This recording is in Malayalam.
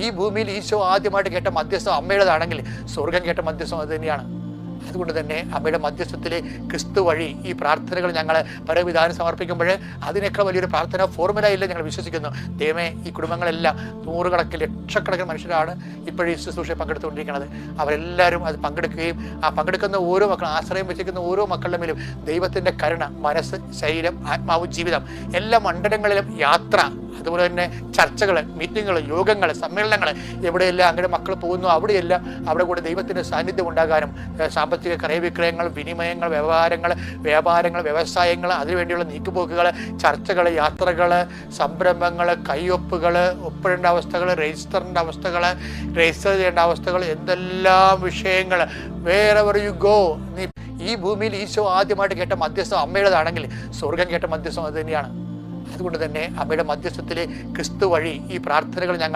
ഈ ഭൂമിയിൽ ഈശോ ആദ്യമായിട്ട് കേട്ട മധ്യസ്ഥം അമ്മയുടേതാണെങ്കിൽ സ്വർഗം കേട്ട മധ്യസ്ഥം അത് തന്നെയാണ്. അതുകൊണ്ട് തന്നെ അമ്മയുടെ മധ്യസ്ഥത്തിലെ ക്രിസ്തു വഴി ഈ പ്രാർത്ഥനകൾ ഞങ്ങൾ പരവിധാനം സമർപ്പിക്കുമ്പോൾ അതിനേക്കാൾ വലിയൊരു പ്രാർത്ഥന ഫോർമുല ഇല്ല ഞങ്ങൾ വിശ്വസിക്കുന്നു. ദൈവമേ, ഈ കുടുംബങ്ങളെല്ലാം നൂറുകണക്കിന് ലക്ഷക്കണക്കിന് മനുഷ്യരാണ് ഇപ്പോഴും ഈ ശുശ്രൂഷയെ പങ്കെടുത്തുകൊണ്ടിരിക്കുന്നത്. അവരെല്ലാവരും അത് പങ്കെടുക്കുകയും ആ പങ്കെടുക്കുന്ന ഓരോ മക്കളും ആശ്രയം വെച്ചിരിക്കുന്ന ഓരോ മക്കളുടെ മേലും ദൈവത്തിൻ്റെ കരുണ, മനസ്സ്, ശരീരം, ആത്മാവ്, ജീവിതം എല്ലാ മണ്ഡലങ്ങളിലും യാത്ര, അതുപോലെ തന്നെ ചർച്ചകൾ, മീറ്റിങ്ങുകൾ, യോഗങ്ങൾ, സമ്മേളനങ്ങൾ, എവിടെയെല്ലാം അങ്ങനെ മക്കൾ പോകുന്നു അവിടെയെല്ലാം അവിടെ കൂടെ ദൈവത്തിൻ്റെ സാന്നിധ്യം ഉണ്ടാകാനും സാമ്പത്തിക ക്രയവിക്രയങ്ങൾ, വിനിമയങ്ങൾ, വ്യാപാരങ്ങൾ, വ്യവസായങ്ങൾ, അതിനുവേണ്ടിയുള്ള നീക്കുപോക്കുകൾ, ചർച്ചകൾ, യാത്രകൾ, സംരംഭങ്ങൾ, കൈയൊപ്പുകൾ, ഒപ്പിടേണ്ട അവസ്ഥകൾ, രജിസ്റ്റർ ചെയ്യേണ്ട അവസ്ഥകൾ, എന്തെല്ലാം വിഷയങ്ങൾ. വേറെവർ യു ഗോ, നീ ഈ ഭൂമിയിൽ ഈശോ ആദ്യമായിട്ട് കേട്ട മധ്യസ്ഥം അമ്മയുടേതാണെങ്കിൽ സ്വർഗം കേട്ട മധ്യസ്ഥം അത് തന്നെയാണ്. അതുകൊണ്ട് തന്നെ അമ്മയുടെ മധ്യസ്ഥത്തിലെ ക്രിസ്തു വഴി ഈ പ്രാർത്ഥനകൾ ഞങ്ങൾ